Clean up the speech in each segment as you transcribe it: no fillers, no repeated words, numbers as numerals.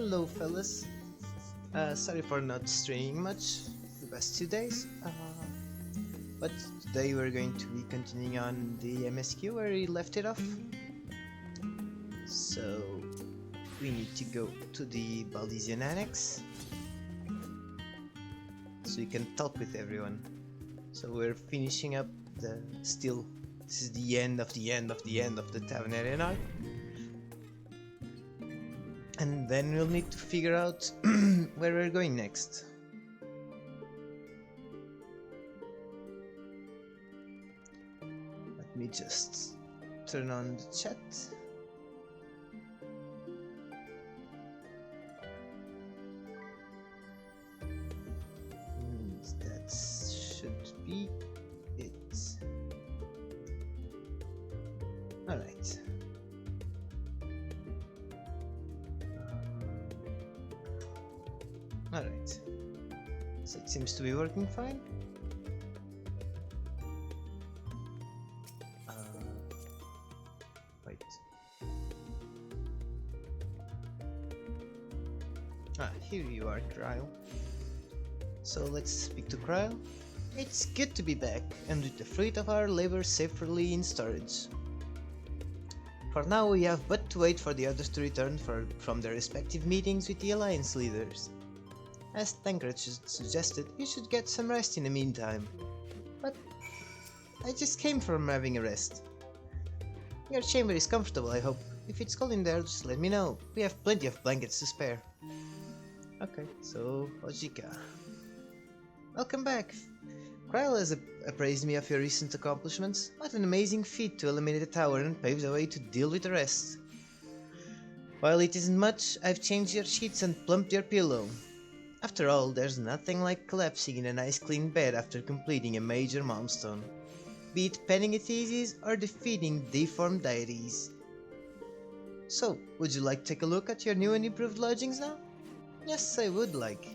Hello fellas. Sorry for not streaming much the past 2 days. But today we're going to be continuing on the MSQ where we left it off. So we need to go to the Eorzean Annex so we can talk with everyone. So we're finishing up the this is the end of the end of the end of the Tavernarian arc. And then we'll need to figure out where we're going next. Let me just turn on the chat. And that should be it. Alright. Alright, so it seems to be working fine. Wait. Here you are, Kryle. So let's speak to Kryle. It's good to be back, and with the fruit of our labor safely in storage. For now we have but to wait for the others to return from their respective meetings with the Alliance leaders. As Tancred suggested, you should get some rest in the meantime. But I just came from having a rest. Your chamber is comfortable, I hope. If it's cold in there, just let me know. We have plenty of blankets to spare. Okay, so Ojika. Welcome back. Kryle has appraised me of your recent accomplishments. What an amazing feat to eliminate a tower and pave the way to deal with the rest. While it isn't much, I've changed your sheets and plumped your pillow. After all, there's nothing like collapsing in a nice clean bed after completing a major milestone, be it penning a thesis or defeating deformed deities. So, would you like to take a look at your new and improved lodgings now? Yes, I would like.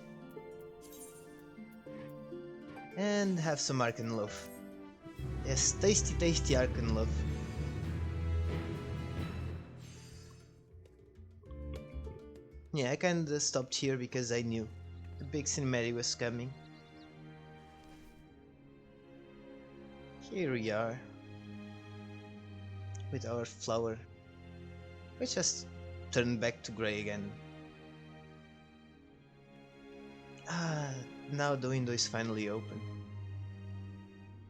And have some Arkan loaf. Yes, tasty tasty Arkan loaf. Yeah, I kinda stopped here because I knew the big cinematic was coming. Here we are with our flower, which has turned back to grey again. Now the window is finally open.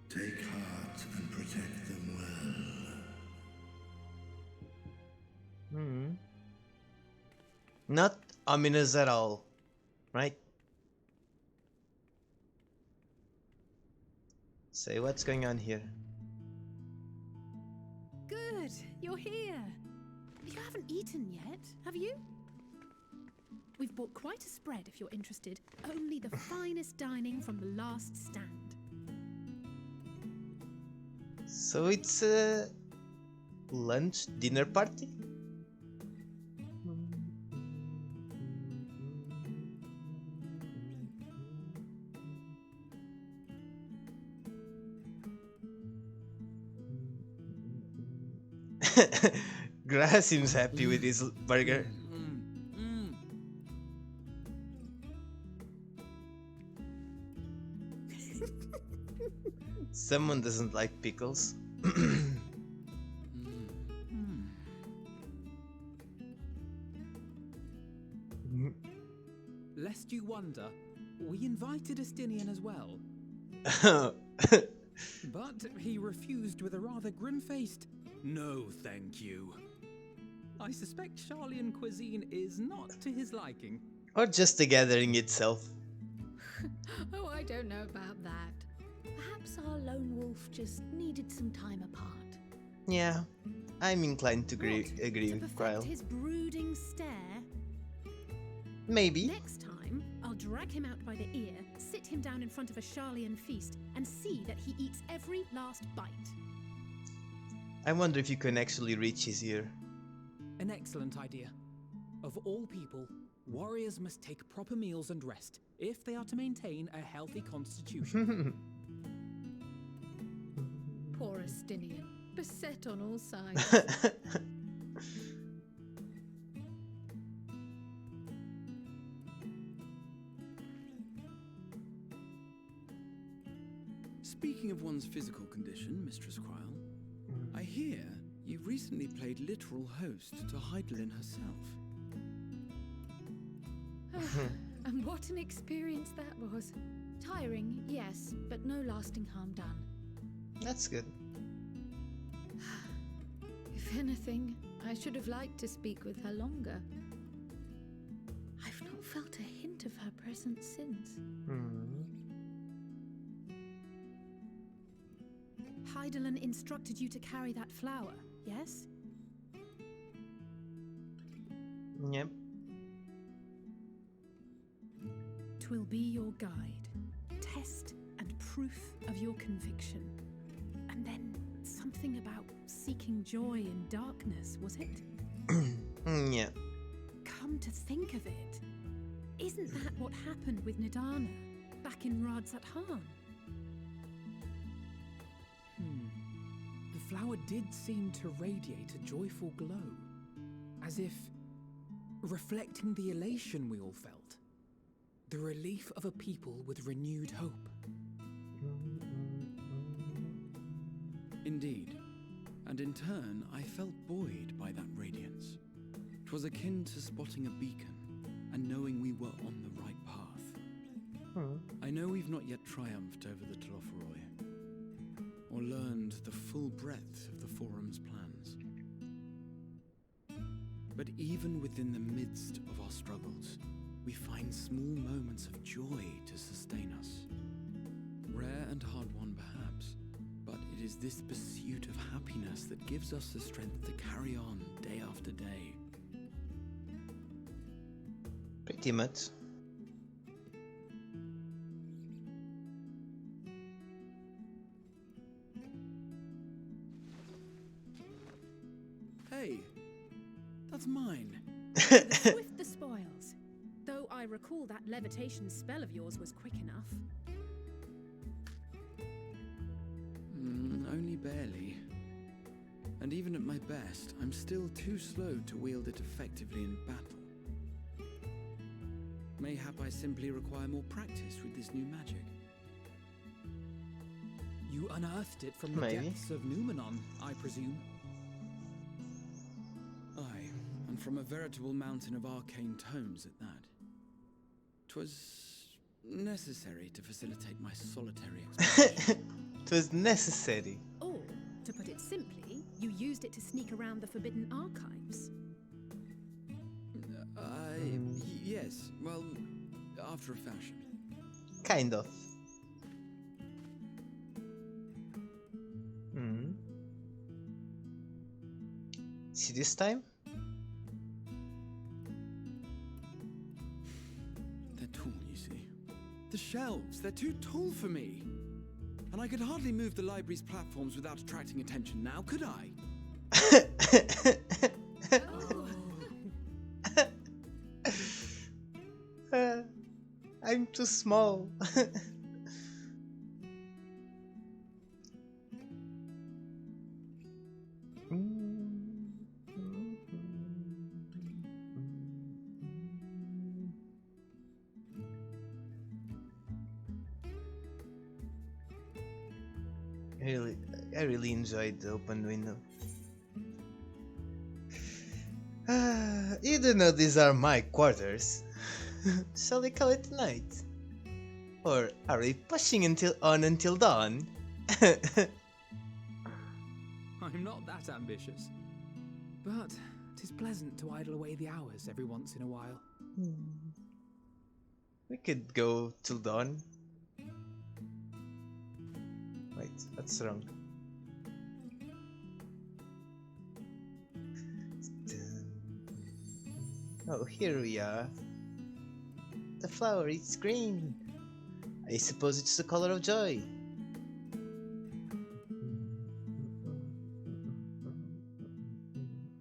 Take heart and protect them well. Not ominous at all, right? Say, what's going on here? Good, you're here. You haven't eaten yet, have you? We've bought quite a spread if you're interested. Only the finest dining from the last stand. So it's a lunch dinner party? Grass seems happy with his burger. Someone doesn't like pickles. Lest you wonder, we invited Estinian as well. But he refused with a rather grim-faced, "No, thank you." I suspect Sharlayan cuisine is not to his liking. Or just the gathering itself. Oh, I don't know about that. Perhaps our lone wolf just needed some time apart. Yeah, I'm inclined to agree To with perfect Kryle. his brooding stare. Maybe. Next time, I'll drag him out by the ear, sit him down in front of a Sharlayan feast, and see that he eats every last bite. I wonder if you can actually reach his ear. An excellent idea. Of all people, warriors must take proper meals and rest if they are to maintain a healthy constitution. Poor Estinian, beset on all sides. Speaking of one's physical condition, Mistress Cryle, I hear you recently played literal host to Heidelin herself. And what an experience that was. Tiring, yes, but no lasting harm done. That's good. If anything, I should have liked to speak with her longer. I've not felt a hint of her presence since. Heidelin instructed you to carry that flower, yes? Yep. 'Twill be your guide, test and proof of your conviction. And then something about seeking joy in darkness, was it? Yeah. Come to think of it, isn't that what happened with Nidana back in Radsat-Han? The flower did seem to radiate a joyful glow, as if reflecting the elation we all felt, the relief of a people with renewed hope. Indeed, and in turn, I felt buoyed by that radiance. 'Twas akin to spotting a beacon and knowing we were on the right path. I know we've not yet triumphed over the Telophoroi, or learned the full breadth of the Forum's plans. But even within the midst of our struggles, we find small moments of joy to sustain us. Rare and hard-won perhaps, but it is this pursuit of happiness that gives us the strength to carry on day after day. Pretty much. Hey, that's mine. The swift the spoils. Though I recall that levitation spell of yours was quick enough. Only barely. And even at my best, I'm still too slow to wield it effectively in battle. Mayhap I simply require more practice with this new magic. You unearthed it from the Maybe. depths of Numenon, I presume. Aye, and from a veritable mountain of arcane tomes at that. 'Twas necessary to facilitate my solitary exploration. It was necessary. Or, to put it simply, you used it to sneak around the Forbidden Archives. Yes, well, after a fashion. Kind of. See this time? They're tall, you see. The shelves, they're too tall for me. And I could hardly move the library's platforms without attracting attention now, could I? I'm too small. I really enjoyed the open window. You do know these are my quarters. Shall we call it night? Or are we pushing until dawn? I'm not that ambitious. But 'tis pleasant to idle away the hours every once in a while. We could go till dawn. Wait, what's wrong? Oh, here we are. The flower, it's green. I suppose it's the color of joy.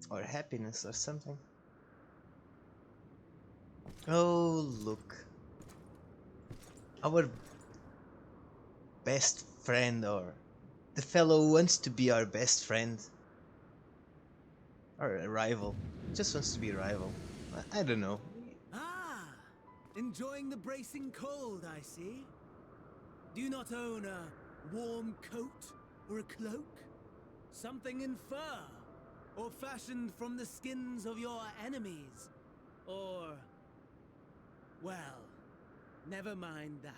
Or happiness or something. Oh, look. Our best friend, or the fellow who wants to be our best friend. Or a rival. Just wants to be a rival. I don't know. Enjoying the bracing cold, I see. Do you not own a warm coat or a cloak? Something in fur? Or fashioned from the skins of your enemies? Or... well, never mind that.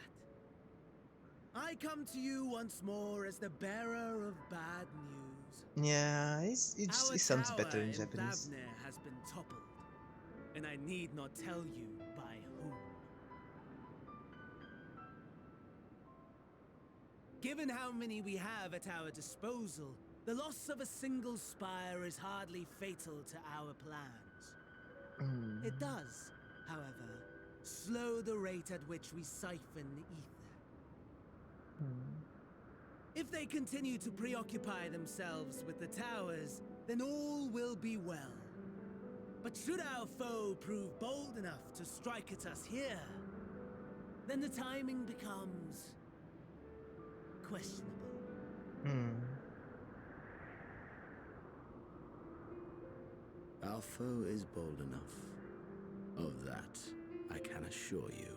I come to you once more as the bearer of bad news. Yeah, it Our sounds tower better in Japanese. Vavnir has been toppled, and I need not tell you by whom. Given how many we have at our disposal, the loss of a single spire is hardly fatal to our plans. It does, however, slow the rate at which we siphon ether. If they continue to preoccupy themselves with the towers, then all will be well. But should our foe prove bold enough to strike at us here, then the timing becomes questionable. Our foe is bold enough. Of that, I can assure you.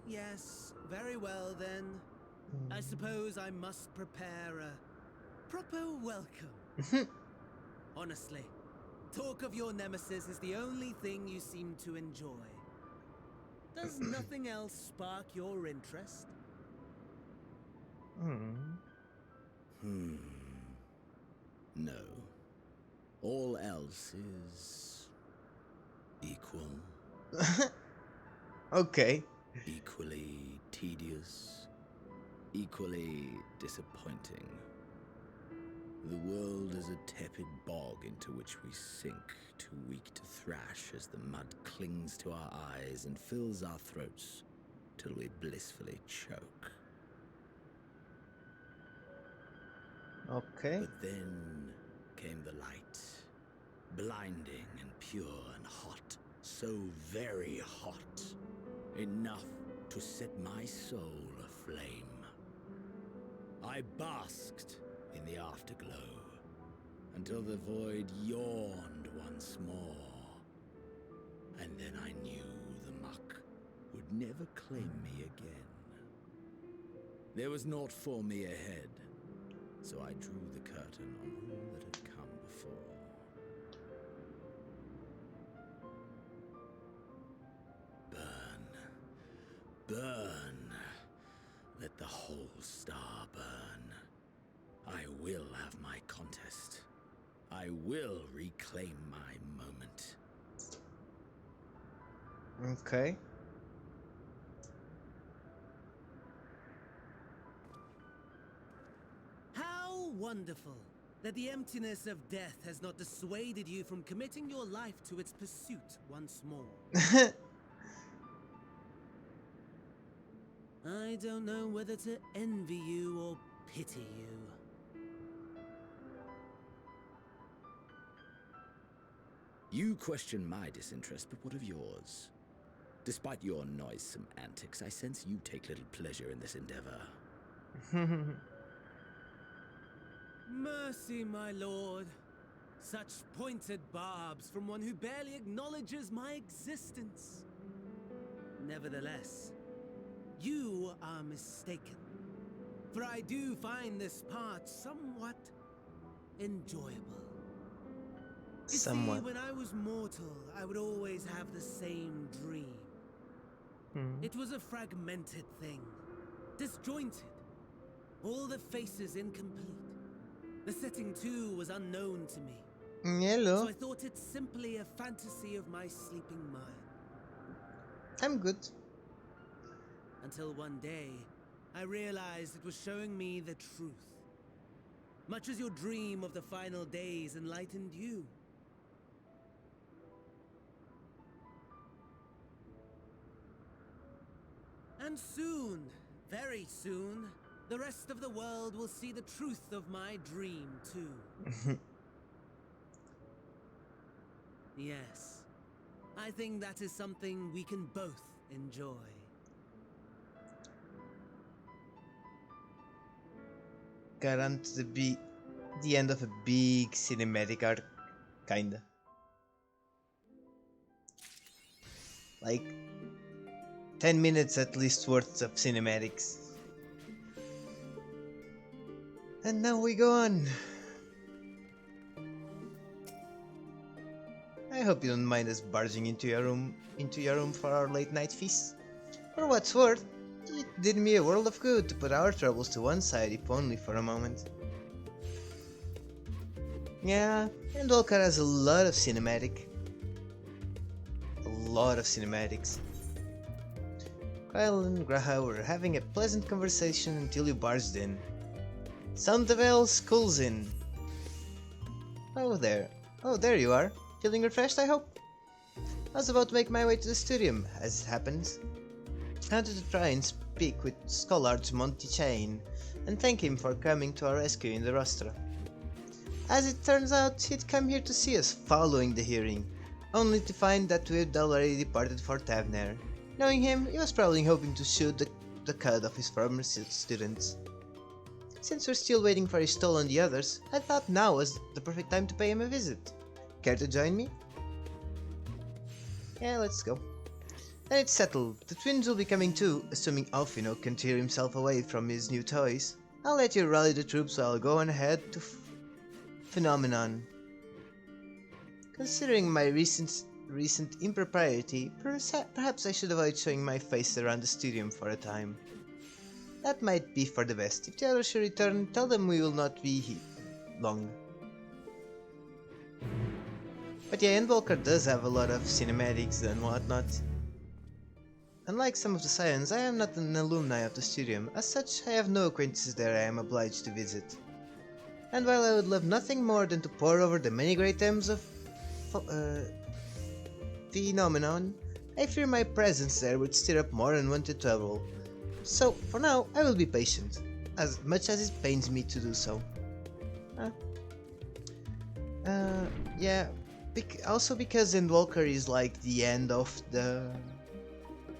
Yes, very well then. I suppose I must prepare a proper welcome. Honestly, talk of your nemesis is the only thing you seem to enjoy. Does nothing else spark your interest? No. All else is... equal. Okay. Equally tedious. Equally disappointing. The world is a tepid bog into which we sink, too weak to thrash as the mud clings to our eyes and fills our throats till we blissfully choke. Okay. But then came the light, blinding and pure and hot, so very hot, enough to set my soul aflame. I basked in the afterglow until the void yawned once more, and then I knew the muck would never claim me again. There was naught for me ahead, so I drew the curtain on all that had come before. Burn. Burn. Let the whole star burn. I will have my contest. I will reclaim my moment. Okay. How wonderful that the emptiness of death has not dissuaded you from committing your life to its pursuit once more. I don't know whether to envy you or pity you. You question my disinterest, but what of yours? Despite your noisome antics, I sense you take little pleasure in this endeavor. Mercy, my lord. Such pointed barbs from one who barely acknowledges my existence. Nevertheless, you are mistaken. For I do find this part somewhat enjoyable. You see, when I was mortal, I would always have the same dream. It was a fragmented thing, disjointed, all the faces incomplete. The setting, too, was unknown to me. Hello. So I thought it simply a fantasy of my sleeping mind. I'm good. Until one day, I realized it was showing me the truth. Much as your dream of the final days enlightened you. And soon, very soon, the rest of the world will see the truth of my dream, too. Yes, I think that is something we can both enjoy. Garant the end of a big cinematic arc, kinda. like 10 minutes at least worth of cinematics. And now we go on. I hope you don't mind us barging into your room for our late night feast. For what's worth, it did me a world of good to put our troubles to one side, if only for a moment. Yeah, Endwalker has a lot of cinematics. Kyle and Graha were having a pleasant conversation until you barged in. Sound the bells, school's in. Oh there you are. Feeling refreshed, I hope? I was about to make my way to the studium, as it happens. I wanted to try and speak with Scholar's Monty Chain, and thank him for coming to our rescue in the rostra. As it turns out, he'd come here to see us following the hearing, only to find that we'd already departed for Tavner. Knowing him, he was probably hoping to shoot the cud of his former students. Since we're still waiting for his stall and the others, I thought now was the perfect time to pay him a visit. Care to join me? Yeah, let's go. Then it's settled. The twins will be coming too, assuming Alfino can tear himself away from his new toys. I'll let you rally the troops while I'll go on ahead to Phenomenon. Considering my recent impropriety, perhaps I should avoid showing my face around the studium for a time. That might be for the best. If the others should return, tell them we will not be here long. But yeah, Endwalker does have a lot of cinematics and whatnot. Unlike some of the scions, I am not an alumni of the studium. As such, I have no acquaintances there I am obliged to visit. And while I would love nothing more than to pore over the many great themes of Phenomenon, I fear my presence there would stir up more unwanted trouble. So, for now, I will be patient, as much as it pains me to do so. Yeah, also because Endwalker is like the end of the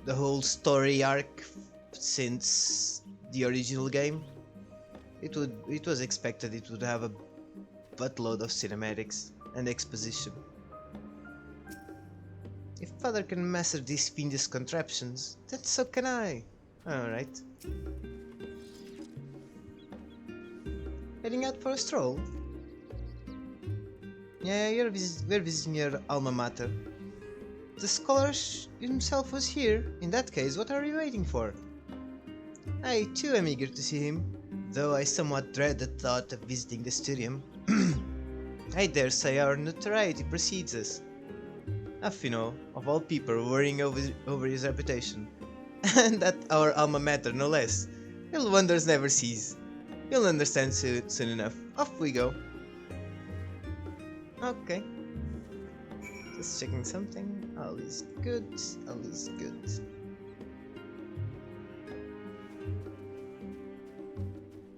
whole story arc since the original game. It was expected it would have a buttload of cinematics and exposition. If Father can master these fiendish contraptions, then so can I. Alright. Heading out for a stroll? Yeah, we're visiting your alma mater. The scholar himself was here. In that case, what are we waiting for? I too am eager to see him, though I somewhat dread the thought of visiting the studium. I dare say our notoriety precedes us. Affino, of all people, worrying over his reputation. And at our alma mater, no less. Little wonders never cease. You'll understand soon enough. Off we go. Okay. Just checking something. All is good. All is good.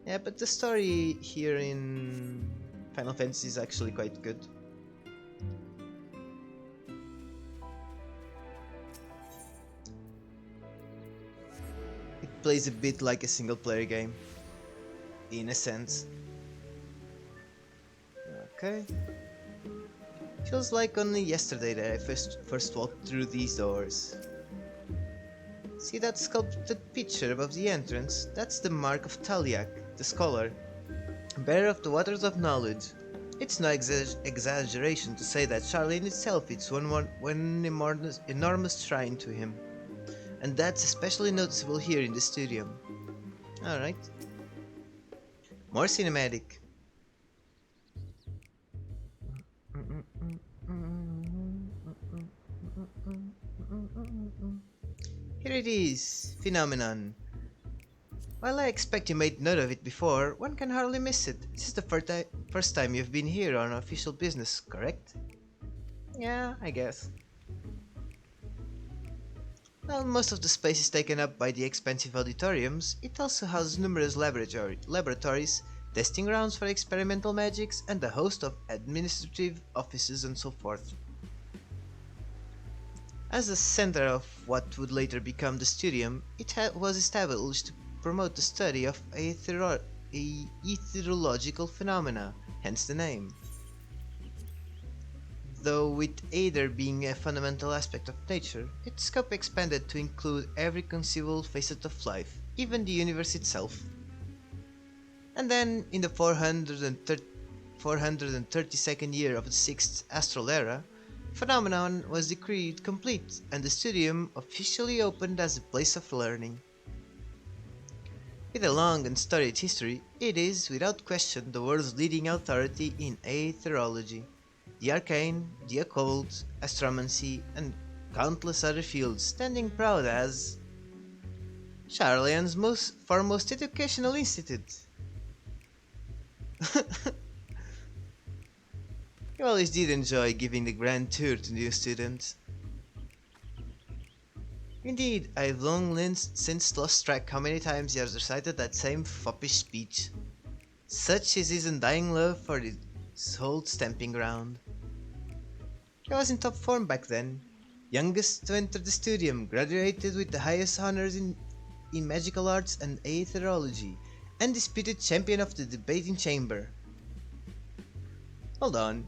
Yeah, but the story here in Final Fantasy is actually quite good. It plays a bit like a single player game, in a sense. Okay. Feels like only yesterday that I first walked through these doors. See that sculpted picture above the entrance? That's the mark of Taliak, the scholar, bearer of the waters of knowledge. It's no exaggeration to say that Sharlayan itself is one enormous shrine to him. And that's especially noticeable here in the studium. Alright. More cinematic. Here it is, Phenomenon. While I expect you made note of it before, one can hardly miss it. This is the first time you've been here on official business, correct? Yeah, I guess. While most of the space is taken up by the expensive auditoriums, it also houses numerous laboratories, testing grounds for experimental magics, and a host of administrative offices and so forth. As the center of what would later become the studium, it was established to promote the study of aetherological phenomena, hence the name. though with Aether being a fundamental aspect of nature, its scope expanded to include every conceivable facet of life, even the universe itself. And then, in the 432nd year of the 6th Astral Era, Phenomenon was decreed complete and the studium officially opened as a place of learning. With a long and storied history, it is, without question, the world's leading authority in aetherology, the arcane, the occult, astromancy, and countless other fields, standing proud as Sharlayan's foremost educational institute. You always did enjoy giving the grand tour to new students. Indeed, I've long since lost track how many times he has recited that same foppish speech. Such is his undying love for his old stamping ground. He was in top form back then, youngest to enter the studium, graduated with the highest honors in magical arts and aetherology, undisputed champion of the debating chamber. Hold on,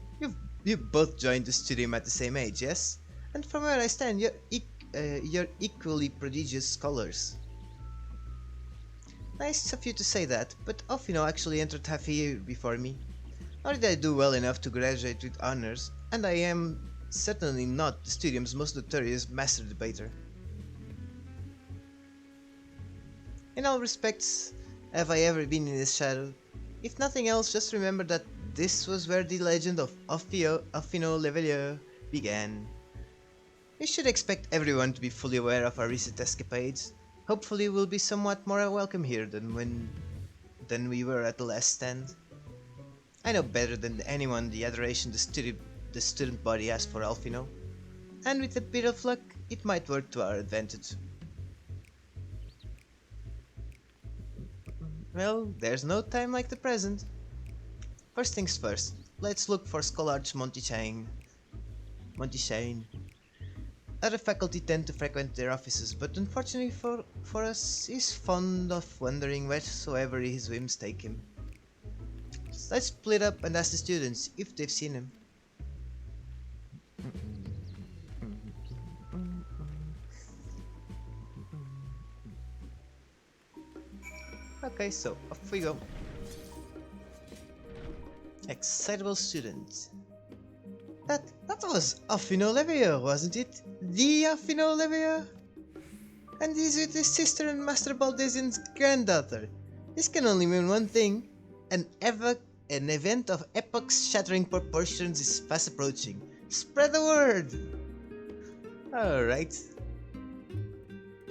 you both joined the studium at the same age, yes? And from where I stand, you're equally prodigious scholars. Nice of you to say that, but Alfino actually entered half a year before me. Nor did I do well enough to graduate with honors, and I am certainly not the studium's most notorious master debater. In all respects, have I ever been in his shadow? If nothing else, just remember that this was where the legend of Alfino Levelier began. We should expect everyone to be fully aware of our recent escapades. Hopefully we'll be somewhat more welcome here than we were at the last stand. I know better than anyone the adoration the student body has for Alfino, and with a bit of luck, it might work to our advantage. Well, there's no time like the present. First things first, let's look for Scholarch Monty Shane. Other faculty tend to frequent their offices, but unfortunately for us, he's fond of wandering wheresoever his whims take him. So let's split up and ask the students if they've seen him. Okay, so off we go. Excitable student. That was Alfino Levier, wasn't it? The Alfino Levier? And he's with his sister and Master Baldesion's granddaughter. This can only mean one thing. An event of epoch-shattering proportions is fast approaching. Spread the word! Alright.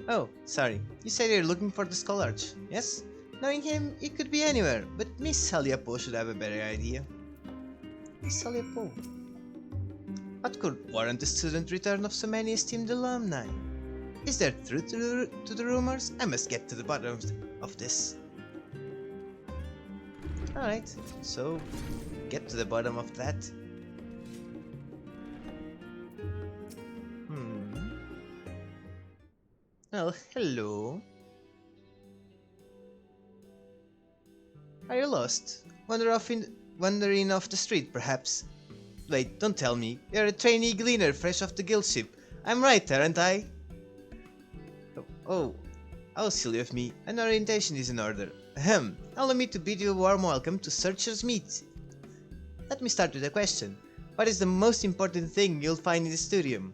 Oh, sorry. You said you're looking for the Scholarch, yes? Knowing him, he could be anywhere, but Miss Saliapo should have a better idea. Miss Saliapo. What could warrant the student return of so many esteemed alumni? Is there truth to the rumors? I must get to the bottom of this. Alright, so get to the bottom of that. Well, hello. Are you lost? Wandering off the street, perhaps? Wait, don't tell me. You're a trainee gleaner fresh off the guild ship. I'm right, aren't I? Oh, how silly of me. An orientation is in order. Ahem. Allow me to bid you a warm welcome to Searcher's Meet. Let me start with a question. What is the most important thing you'll find in the studium?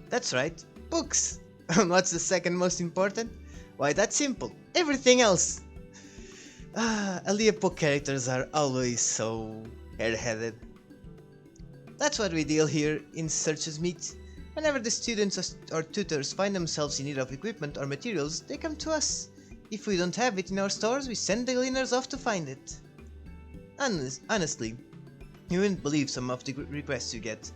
That's right, books. What's the second most important? Why, that's simple. Everything else. Aliapo characters are always so airheaded. That's what we deal here in Searcher's Meet. Whenever the students or tutors find themselves in need of equipment or materials, they come to us. If we don't have it in our stores, we send the gleaners off to find it. Honestly, you wouldn't believe some of the requests you get.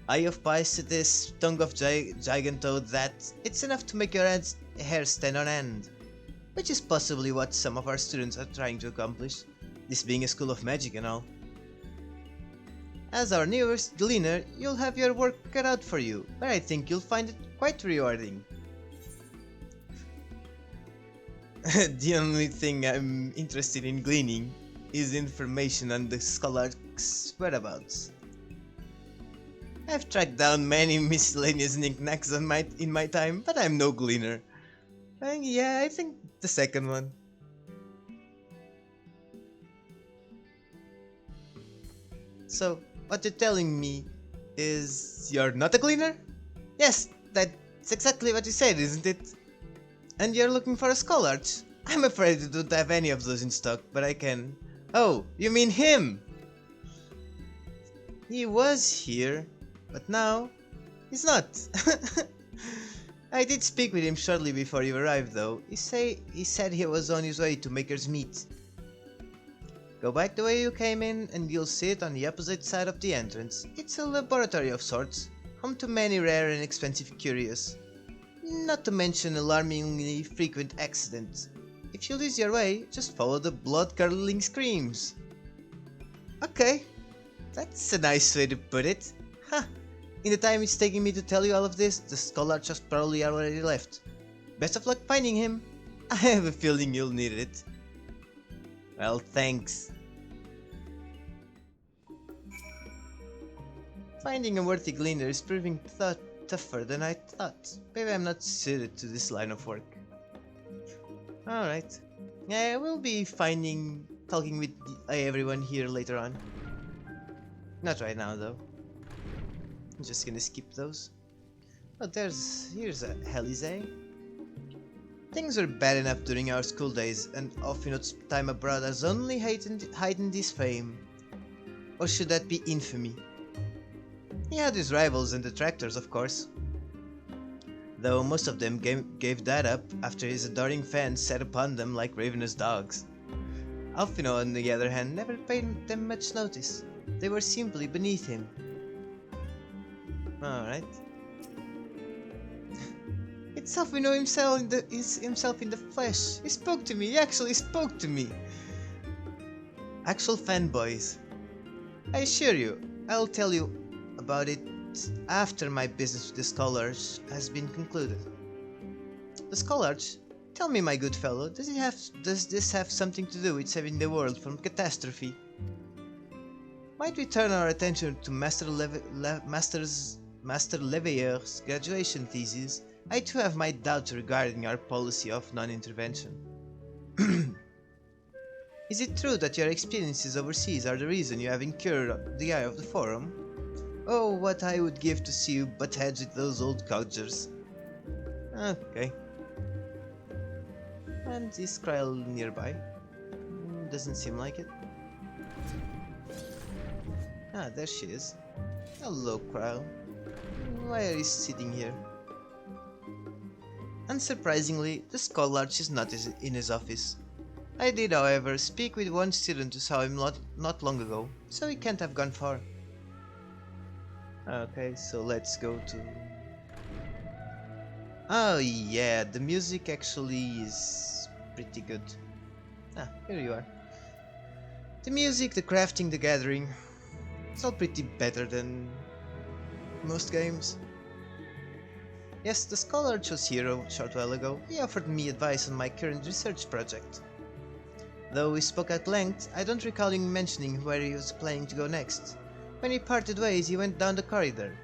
Eye of Pisces, tongue of Gigantoad, that it's enough to make your hair stand on end. Which is possibly what some of our students are trying to accomplish, this being a school of magic and all. As our newest gleaner, you'll have your work cut out for you, but I think you'll find it quite rewarding. The only thing I'm interested in gleaning is information on the Scholarch's whereabouts. I've tracked down many miscellaneous knickknacks in my time, but I'm no gleaner. Yeah, I think the second one. So, what you're telling me is you're not a gleaner? Yes, that's exactly what you said, isn't it? And you're looking for a skull arch? I'm afraid I don't have any of those in stock, but I can... Oh, you mean him? He was here, but now he's not. I did speak with him shortly before you arrived, though. He said he was on his way to Maker's Meat. Go back the way you came in, and you'll see it on the opposite side of the entrance. It's a laboratory of sorts, home to many rare and expensive curios. Not to mention alarmingly frequent accidents. If you lose your way, just follow the blood-curdling screams. Okay, that's a nice way to put it. Huh. In the time it's taking me to tell you all of this, the skull arch has probably already left. Best of luck finding him. I have a feeling you'll need it. Well, thanks. Finding a worthy gleaner is proving tougher than I thought. Maybe I'm not suited to this line of work. Alright. Yeah, we'll be talking with everyone here later on. Not right now though. I'm just gonna skip those. Oh, here's a Eorzean. Things were bad enough during our school days, and Offinot's time abroad has only heightened his fame. Or should that be infamy? He had his rivals and detractors, of course. Though most of them gave that up after his adoring fans set upon them like ravenous dogs. Alfino, on the other hand, never paid them much notice. They were simply beneath him. Alright. It's Alfino himself in the flesh. He spoke to me. He actually spoke to me. Actual fanboys. I assure you, I'll tell you about it after my business with the Skull Arch has been concluded. The Skull Arch? Tell me, my good fellow, does this have something to do with saving the world from catastrophe? Might we turn our attention to Master Leveilleur's graduation thesis? I too have my doubts regarding our policy of non-intervention. Is it true that your experiences overseas are the reason you have incurred the eye of the Forum? Oh, what I would give to see you butt heads with those old codgers. Okay. And is Kryl nearby? Doesn't seem like it. Ah, there she is. Hello, Kryl. Why are you sitting here? Unsurprisingly, the Skull Arch is not in his office. I did, however, speak with one student who saw him not long ago, so he can't have gone far. Okay, so let's go to... Oh yeah, the music actually is pretty good. Ah, here you are. The music, the crafting, the gathering. It's all pretty better than most games. Yes, the Skull Arch was here a short while ago. He offered me advice on my current research project. Though we spoke at length, I don't recall him mentioning where he was planning to go next. When we parted ways, he went down the corridor.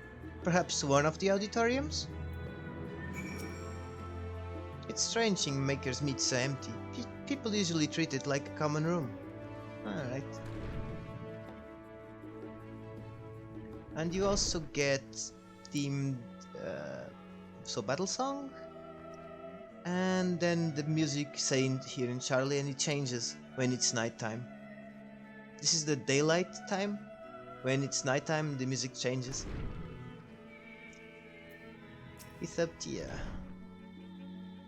Perhaps one of the auditoriums? It's strange seeing Maker's Meat so empty. People usually treat it like a common room. Alright. And you also get themed battle song, and then the music saying here in Sharlayan it changes when it's nighttime. This is the daylight time. When it's nighttime, the music changes. It's up to you.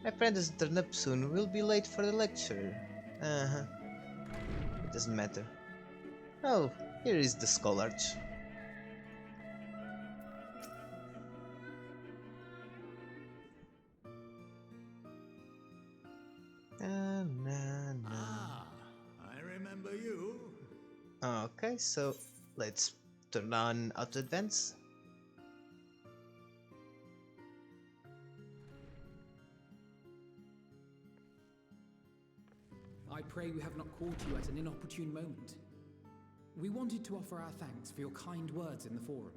My friend doesn't turn up soon. We'll be late for the lecture. It doesn't matter. Oh, here is the Skull Arch. Ah, I remember you. Okay, so let's turn on auto advance. I pray we have not caught you at an inopportune moment. We wanted to offer our thanks for your kind words in the forum.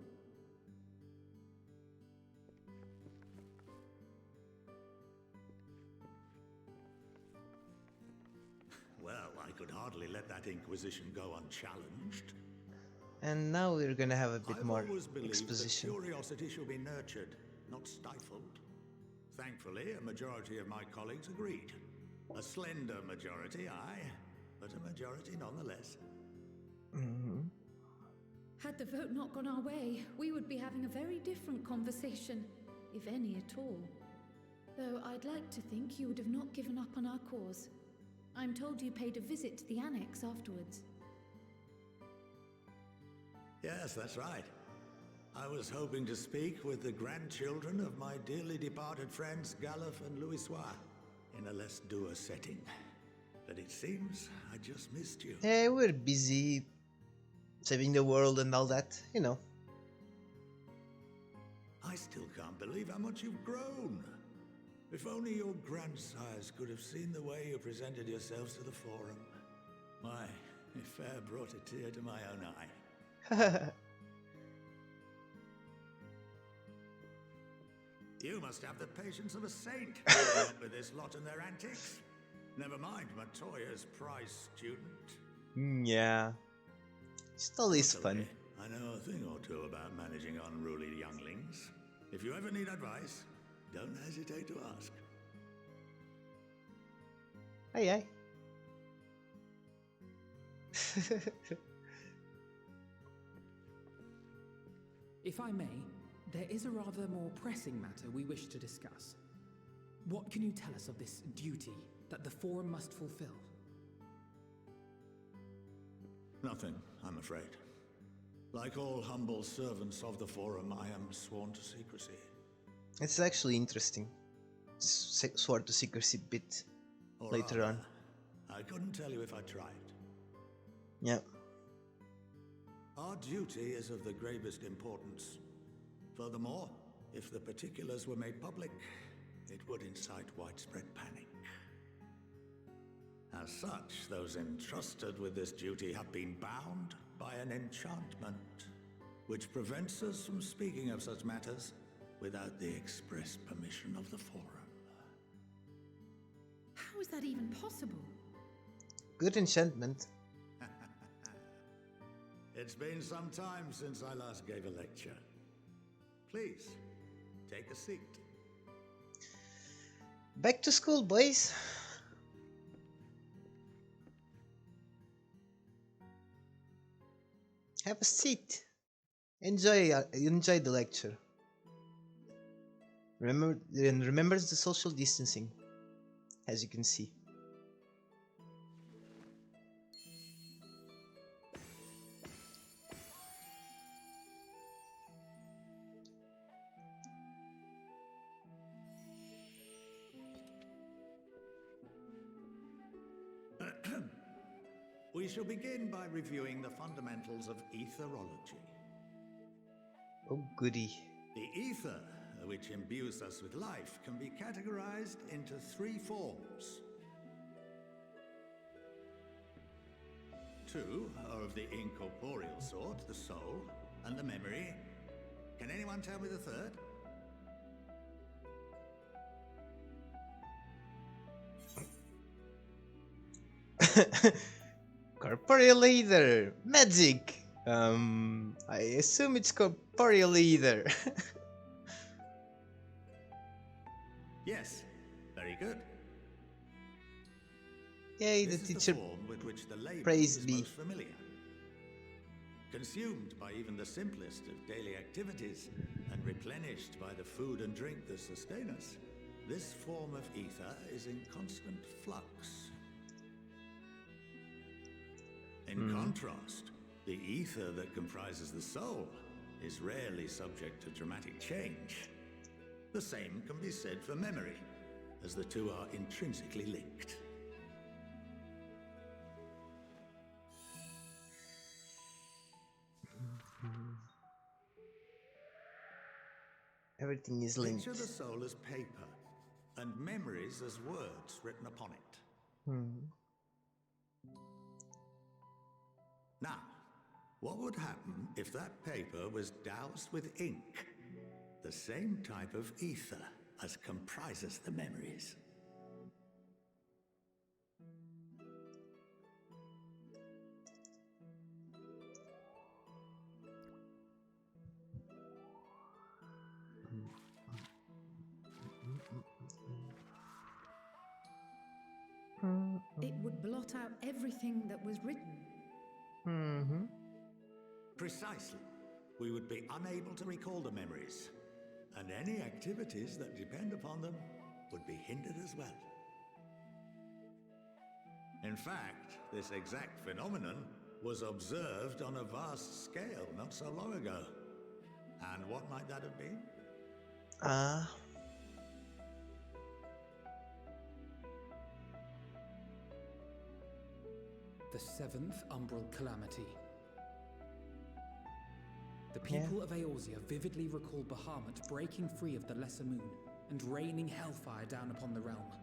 Well, I could hardly let that inquisition go unchallenged. And now we're gonna have a bit I've more always believed exposition. that curiosity should be nurtured, not stifled. Thankfully, a majority of my colleagues agreed. A slender majority, aye, but a majority nonetheless. Had the vote not gone our way, we would be having a very different conversation, if any at all. Though I'd like to think you would have not given up on our cause. I'm told you paid a visit to the annex afterwards. Yes, that's right. I was hoping to speak with the grandchildren of my dearly departed friends Galuf and Louisois in a less dour setting. But it seems I just missed you. Hey, we're busy saving the world and all that, you know. I still can't believe how much you've grown. If only your grandsires could have seen the way you presented yourselves to the forum. Why, it fair brought a tear to my own eye. You must have the patience of a saint with this lot and their antics. Never mind Matoya's prize student. Yeah. Still is fun. I know a thing or two about managing unruly younglings. If you ever need advice, don't hesitate to ask. Aye, aye. If I may, there is a rather more pressing matter we wish to discuss. What can you tell us of this duty that the Forum must fulfill? Nothing, I'm afraid. Like all humble servants of the Forum, I am sworn to secrecy. It's actually interesting. Sworn to secrecy bit Or later rather, on. I couldn't tell you if I tried. Yeah. Our duty is of the gravest importance. Furthermore, if the particulars were made public, it would incite widespread panic. As such, those entrusted with this duty have been bound by an enchantment, which prevents us from speaking of such matters without the express permission of the Forum. How is that even possible? Good enchantment. It's been some time since I last gave a lecture. Please, take a seat. Back to school, boys. Have a seat. Enjoy the lecture. Remember the social distancing, as you can see. We shall begin by reviewing the fundamentals of etherology. Oh goody. The ether, which imbues us with life, can be categorized into 3 forms. 2 are of the incorporeal sort, the soul, and the memory. Can anyone tell me the third? Corporeal either. Magic. I assume it's corporeal either. Yes, very good. Yay, This the is teacher the form with which the label praised is me. most familiar. Consumed by even the simplest of daily activities and replenished by the food and drink that sustain us, this form of ether is in constant flux. In contrast, the ether that comprises the soul is rarely subject to dramatic change. The same can be said for memory, as the two are intrinsically linked. Everything is linked. Picture the soul as paper, and memories as words written upon it. Now, what would happen if that paper was doused with ink? The same type of ether as comprises the memories. blot out everything that was written. Mm-hmm. Precisely. We would be unable to recall the memories, and any activities that depend upon them would be hindered as well. In fact, this exact phenomenon was observed on a vast scale not so long ago. And what might that have been? The 7th Umbral Calamity. The people of Eorzea vividly recall Bahamut breaking free of the Lesser Moon and raining hellfire down upon the realm.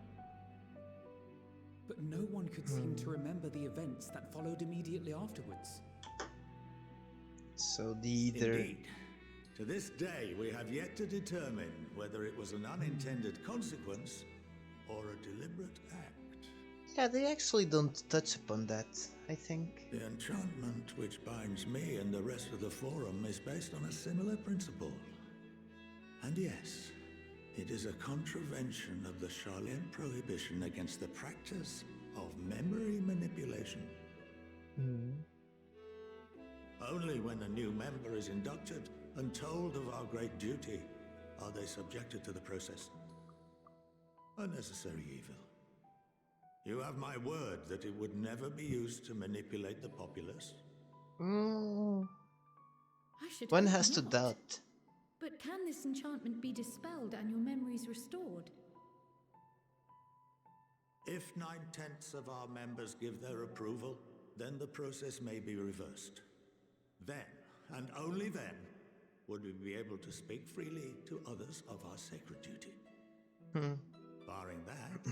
But no one could seem to remember the events that followed immediately afterwards. So either... Indeed. To this day, we have yet to determine whether it was an unintended consequence or a deliberate act. Yeah, they actually don't touch upon that, I think. The enchantment which binds me and the rest of the Forum is based on a similar principle. And yes, it is a contravention of the Sharlayan prohibition against the practice of memory manipulation. Only when a new member is inducted and told of our great duty are they subjected to the process. A necessary evil. You have my word that it would never be used to manipulate the populace. I should One hope has to not. doubt. But can this enchantment be dispelled and your memories restored? If 9/10 of our members give their approval, then the process may be reversed. Then, and only then, would we be able to speak freely to others of our sacred duty. Barring that,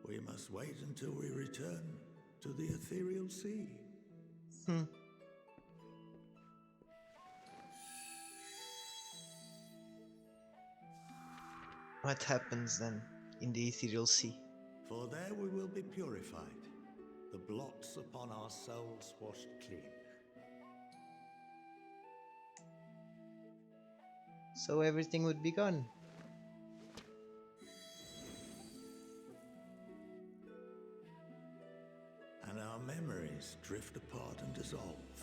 we must wait until we return to the ethereal sea. What happens then in the ethereal sea? For there we will be purified, the blots upon our souls washed clean. So everything would be gone. And our memories drift apart and dissolve.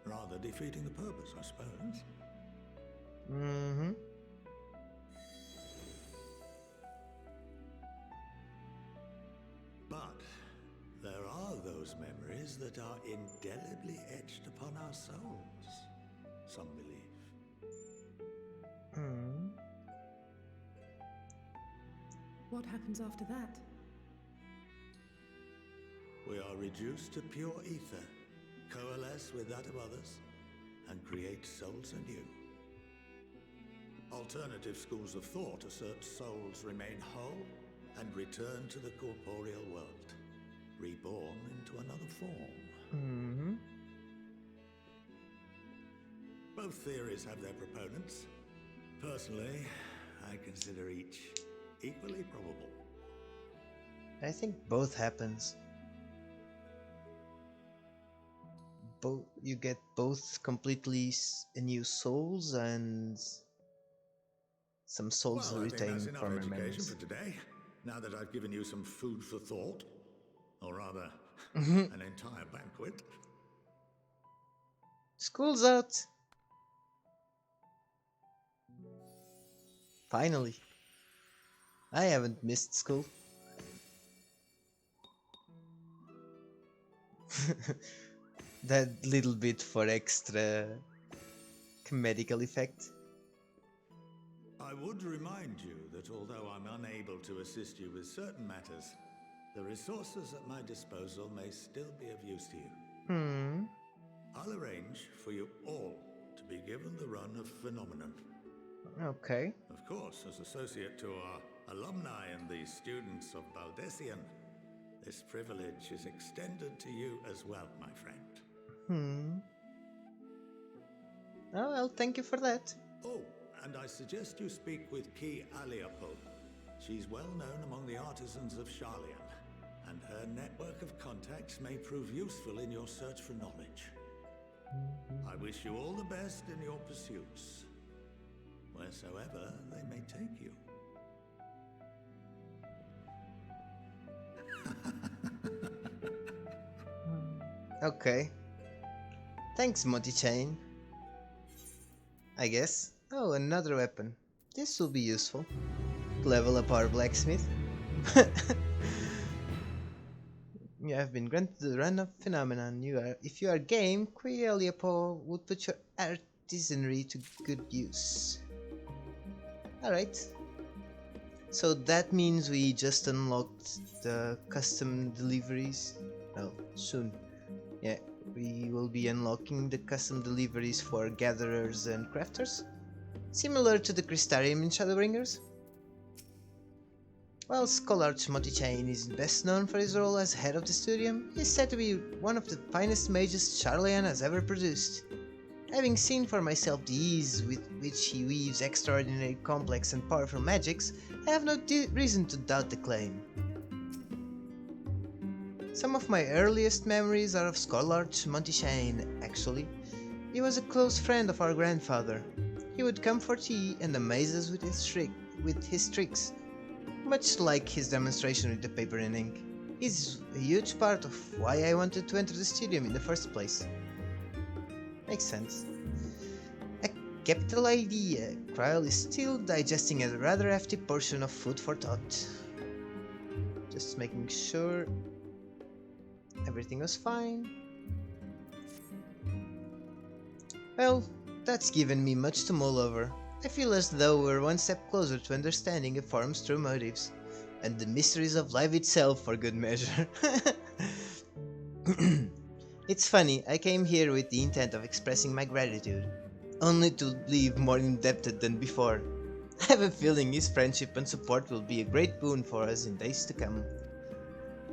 Rather defeating the purpose, I suppose. But there are those memories that are indelibly etched upon our souls, some believe. What happens after that? We are reduced to pure ether, coalesce with that of others, and create souls anew. Alternative schools of thought assert souls remain whole and return to the corporeal world, reborn into another form. Both theories have their proponents. Personally, I consider each equally probable. I think both happens. You get both completely new souls and some souls Well, I think retain that's enough former education memories. for today. Now that I've given you some food for thought, or rather, an entire banquet. School's out! Finally. I haven't missed school. That little bit for extra comedical effect. I would remind you that although I'm unable to assist you with certain matters, the resources at my disposal may still be of use to you. I'll arrange for you all to be given the run of Phenomenon. Okay. Of course, as associate to our alumni and the students of Baldessian, this privilege is extended to you as well, my friend. Oh, well, thank you for that. Oh, and I suggest you speak with Ki Aliapol. She's well known among the artisans of Sharlayan, and her network of contacts may prove useful in your search for knowledge. I wish you all the best in your pursuits, wheresoever they may take you. Okay. Thanks, Chain. I guess. Oh, another weapon. This will be useful. Level up our blacksmith. You have been granted the run of phenomenon. If you are game, Quieliapo would put your artisanry to good use. Alright. So that means we just unlocked the custom deliveries. No, soon. Yeah, we will be unlocking the custom deliveries for gatherers and crafters. Similar to the Crystarium in Shadowbringers. While Scholarch Motichain is best known for his role as head of the studium, he is said to be one of the finest mages Sharlayan has ever produced. Having seen for myself the ease with which he weaves extraordinary complex and powerful magics, I have no reason to doubt the claim. Some of my earliest memories are of Scholarch Motichain, actually. He was a close friend of our grandfather. He would come for tea and amaze us with his tricks. Much like his demonstration with the paper and ink. He's a huge part of why I wanted to enter the studium in the first place. Makes sense. A capital idea. Cryle is still digesting a rather hefty portion of food for thought. Just making sure everything was fine. Well, that's given me much to mull over. I feel as though we're one step closer to understanding a forum's true motives, and the mysteries of life itself for good measure. It's funny, I came here with the intent of expressing my gratitude, only to leave more indebted than before. I have a feeling his friendship and support will be a great boon for us in days to come.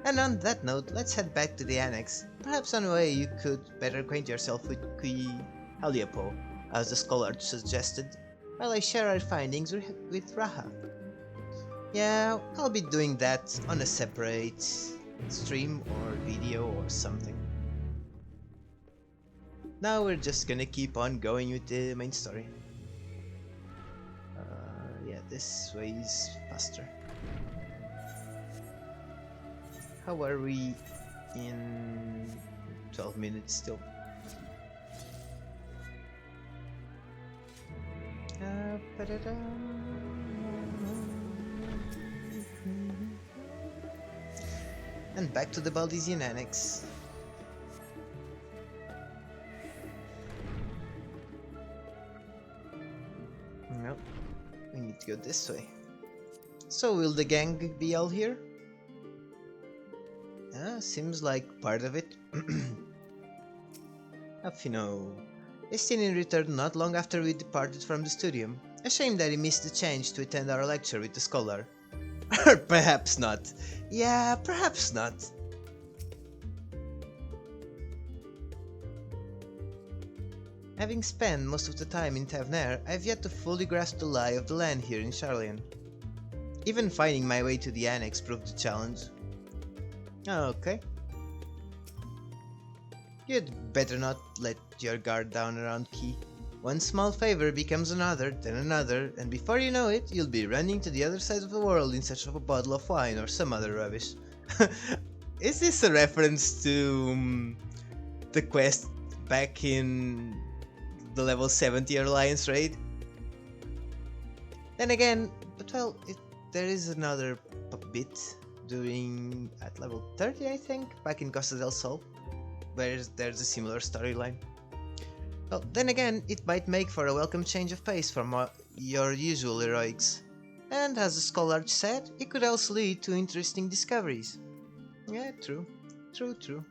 And on that note, let's head back to the annex. Perhaps on the way you could better acquaint yourself with Quieliapo, as the scholar suggested, while I share our findings with Raha. Yeah, I'll be doing that on a separate stream or video or something. Now we're just gonna keep on going with the main story. Yeah, this way is faster. How are we in 12 minutes still? And back to the Baldesian Annex. No, we need to go this way. So will the gang be all here? Seems like part of it. Affino. Estinian returned not long after we departed from the studium. A shame that he missed the chance to attend our lecture with the scholar. Or perhaps not. Yeah, perhaps not. Having spent most of the time in Tavner, I've yet to fully grasp the lie of the land here in Sharlayan. Even finding my way to the annex proved a challenge. Okay. You'd better not let your guard down around Key. One small favor becomes another, then another, and before you know it, you'll be running to the other side of the world in search of a bottle of wine or some other rubbish. Is this a reference to the quest back in the level 70 Alliance raid? Then again, but well, there is another bit doing at level 30, I think, back in Costa del Sol, where there's a similar storyline. Well, then again, it might make for a welcome change of pace from your usual heroics. And as the scholar said, it could also lead to interesting discoveries. Yeah, true. True.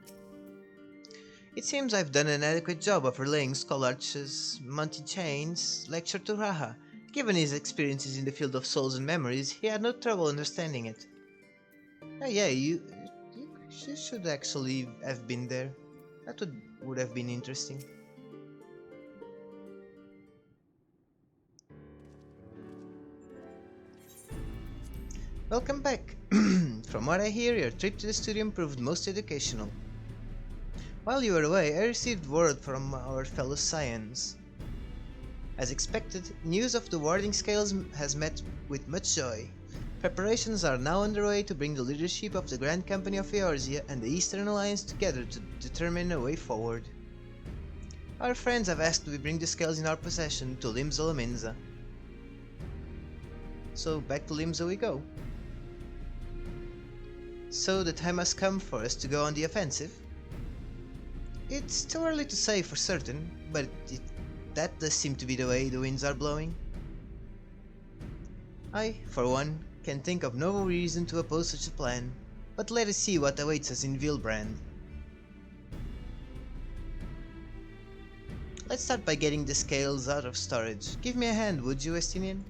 It seems I've done an adequate job of relaying Scholarch's Motichain's lecture to Raha. Given his experiences in the field of souls and memories, he had no trouble understanding it. Oh yeah, you should actually have been there. That would have been interesting. Welcome back. From what I hear, your trip to the studium proved most educational. While you were away, I received word from our fellow scions. As expected, news of the warding scales has met with much joy. Preparations are now underway to bring the leadership of the Grand Company of Eorzea and the Eastern Alliance together to determine a way forward. Our friends have asked we bring the scales in our possession to Limsa. So back to Limsa we go. So the time has come for us to go on the offensive? It's too early to say for certain, but that does seem to be the way the winds are blowing. I, for one, can think of no reason to oppose such a plan, but let us see what awaits us in Vilbrand. Let's start by getting the scales out of storage. Give me a hand, would you, Estinian?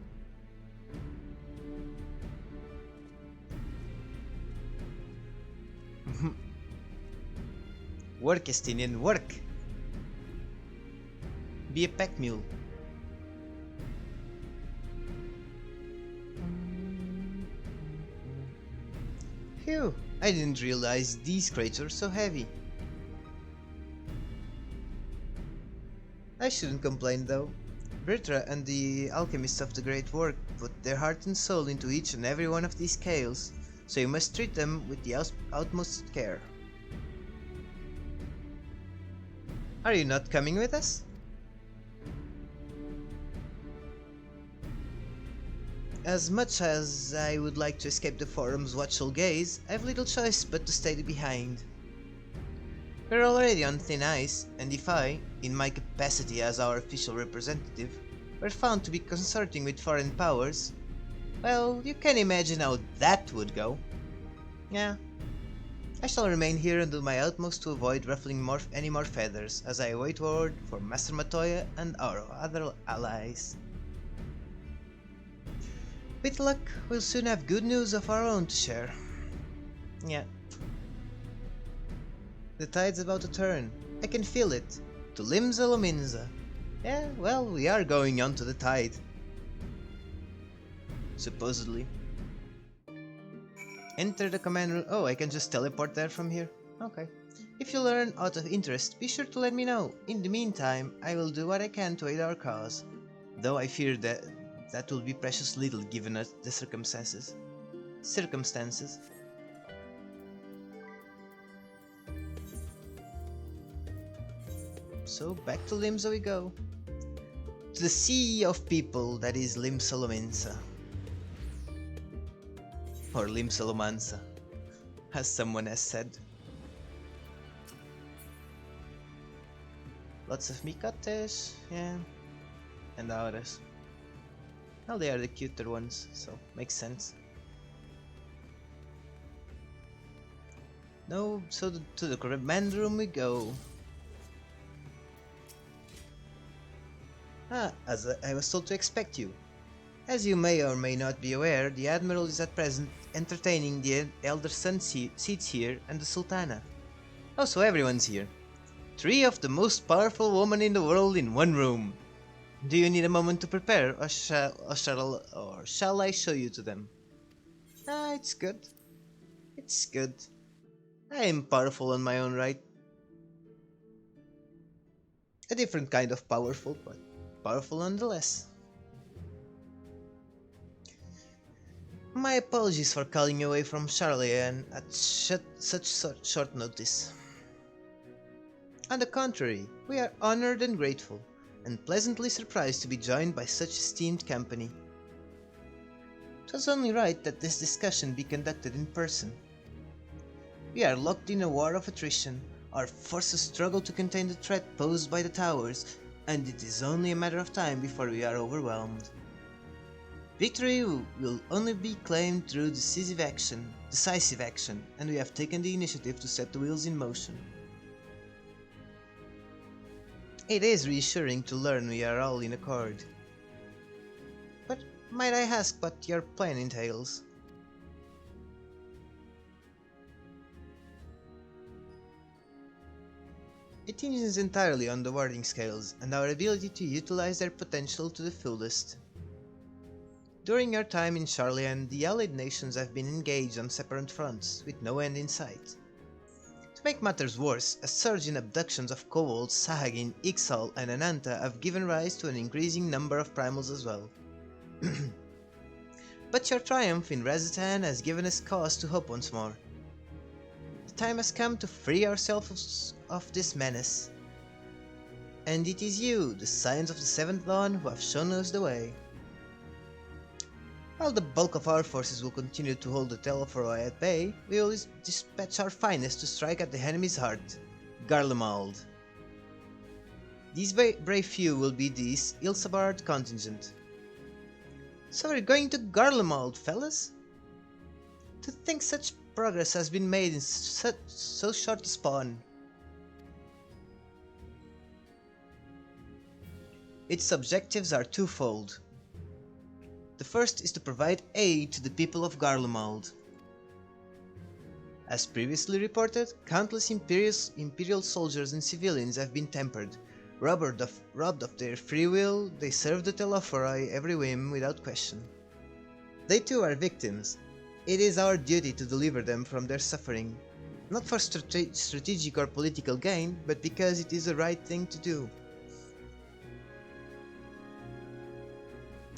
Work, Estinian, work! Be a pack mule. Phew, I didn't realize these crates were so heavy. I shouldn't complain though. Bertra and the alchemists of the Great Work put their heart and soul into each and every one of these scales, so you must treat them with the utmost care. Are you not coming with us? As much as I would like to escape the forum's watchful gaze, I have little choice but to stay behind. We're already on thin ice, and if I, in my capacity as our official representative, were found to be consorting with foreign powers, well, you can imagine how that would go. Yeah. I shall remain here and do my utmost to avoid ruffling any more feathers as I await word for Master Matoya and our other allies. With luck, we'll soon have good news of our own to share. Yeah. The tide's about to turn. I can feel it. To Limsa. Yeah, well, we are going onto the tide. Supposedly. Enter the command room. Oh, I can just teleport there from here? Okay. If you learn out of interest, be sure to let me know. In the meantime, I will do what I can to aid our cause. Though I fear that will be precious little given the circumstances. So back to Limsa we go. To the sea of people that is Limsa. Or Limsa, as someone has said. Lots of micotes, yeah, and others. Well, they are the cuter ones, so makes sense. No, so to the command room we go. As I was told to expect you. As you may or may not be aware, the Admiral is at present entertaining the Elder Sun seats here and the Sultana. Oh, so everyone's here. 3 of the most powerful women in the world in one room. Do you need a moment to prepare, or shall I show you to them? It's good. It's good. I am powerful in my own right. A different kind of powerful, but powerful nonetheless. My apologies for calling you away from Sharlayan at such short notice. On the contrary, we are honored and grateful, and pleasantly surprised to be joined by such esteemed company. It was only right that this discussion be conducted in person. We are locked in a war of attrition, our forces struggle to contain the threat posed by the towers, and it is only a matter of time before we are overwhelmed. Victory will only be claimed through decisive action, and we have taken the initiative to set the wheels in motion. It is reassuring to learn we are all in accord. But might I ask what your plan entails? It hinges entirely on the warding scales and our ability to utilize their potential to the fullest. During our time in Sharlayan, the allied nations have been engaged on separate fronts, with no end in sight. To make matters worse, a surge in abductions of kobolds, Sahagin, Ixal, and Ananta have given rise to an increasing number of primals as well. But your triumph in Eorzean has given us cause to hope once more. The time has come to free ourselves of this menace. And it is you, the scions of the Seventh Dawn, who have shown us the way. While the bulk of our forces will continue to hold the Telephoroi at bay, we will dispatch our finest to strike at the enemy's heart, Garlemald. These brave few will be the Ilsabard contingent. So we're going to Garlemald, fellas? To think such progress has been made in so short a span. Its objectives are twofold. The first is to provide aid to the people of Garlemald. As previously reported, countless imperial soldiers and civilians have been tempered. Robbed of their free will, they serve the Telephoroi every whim without question. They too are victims. It is our duty to deliver them from their suffering, not for strategic or political gain, but because it is the right thing to do.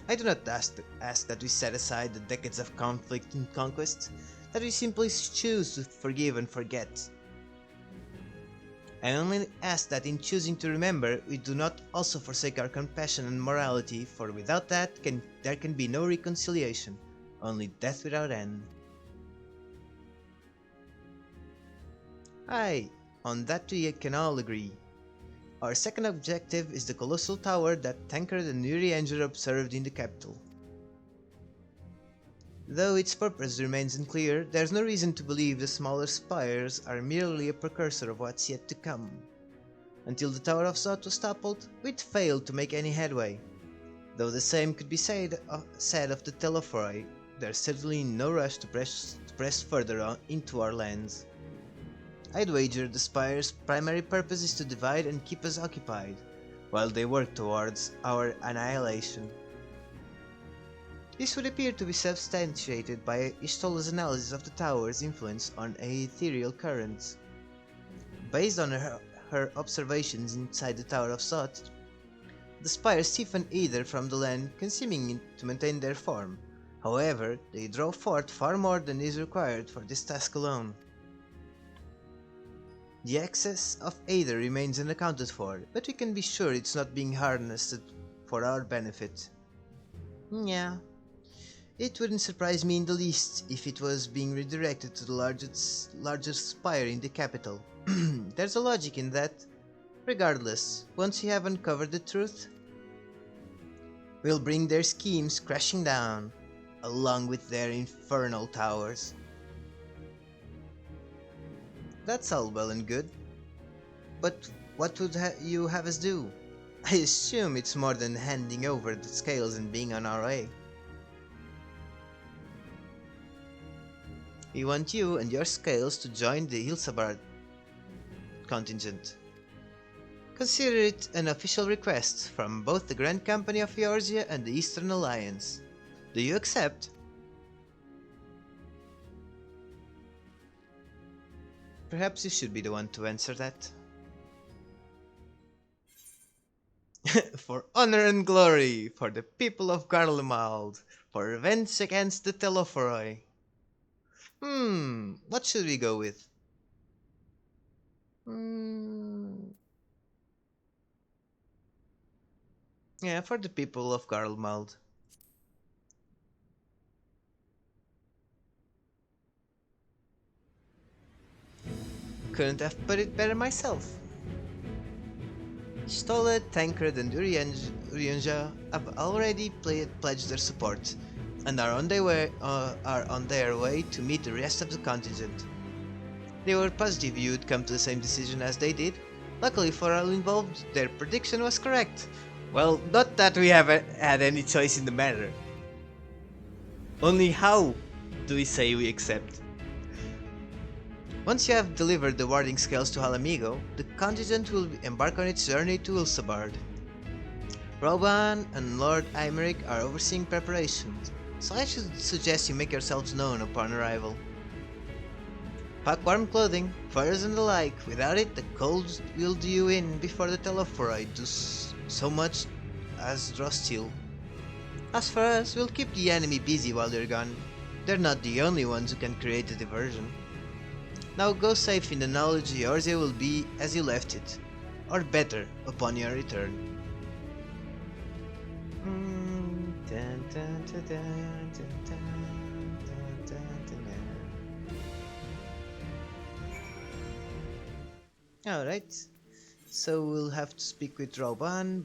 I do not ask that we set aside the decades of conflict and conquest, that we simply choose to forgive and forget. I only ask that in choosing to remember, we do not also forsake our compassion and morality, for without that there can be no reconciliation, only death without end. Aye, on that we can all agree. Our second objective is the colossal tower that Tancred and Eorzean observed in the capital. Though its purpose remains unclear, there's no reason to believe the smaller spires are merely a precursor of what's yet to come. Until the Tower of Zot was toppled, we'd failed to make any headway. Though the same could be said of the Telephoroi, there's certainly no rush to press further on into our lands. I'd wager the Spire's primary purpose is to divide and keep us occupied, while they work towards our annihilation. This would appear to be substantiated by Ishtola's analysis of the tower's influence on ethereal currents. Based on her observations inside the Tower of Zot, the spires siphon ether from the land, consuming it to maintain their form. However, they draw forth far more than is required for this task alone. The excess of Aether remains unaccounted for, but we can be sure it's not being harnessed for our benefit. Yeah, it wouldn't surprise me in the least if it was being redirected to the largest spire in the capital. There's a logic in that. Regardless, once we have uncovered the truth, we'll bring their schemes crashing down, along with their infernal towers. That's all well and good, but what would you have us do? I assume it's more than handing over the scales and being on our way. We want you and your scales to join the Ilsabard contingent. Consider it an official request from both the Grand Company of Eorzean and the Eorzean Alliance. Do you accept? Perhaps you should be the one to answer that. For honor and glory, for the people of Garlemald, for revenge against the Telephoroi. What should we go with? Yeah, for the people of Garlemald. Couldn't have put it better myself. Stolle, Tancred and Eorzean have already pledged their support, and are on their way to meet the rest of the contingent. They were positive you'd come to the same decision as they did. Luckily for all involved, their prediction was correct. Well, not that we have had any choice in the matter. Only how do we say we accept? Once you have delivered the warding scales to Alamigo, the contingent will embark on its journey to Ilsabard. Roban and Lord Aymeric are overseeing preparations, so I should suggest you make yourselves known upon arrival. Pack warm clothing, furs and the like. Without it, the cold will do you in before the Telephoroi do so much as draw steel. As for us, we'll keep the enemy busy while you're gone. They're not the only ones who can create a diversion. Now go safe in the knowledge Eorzea will be as you left it, or better, upon your return. Alright, so we'll have to speak with Rauban, but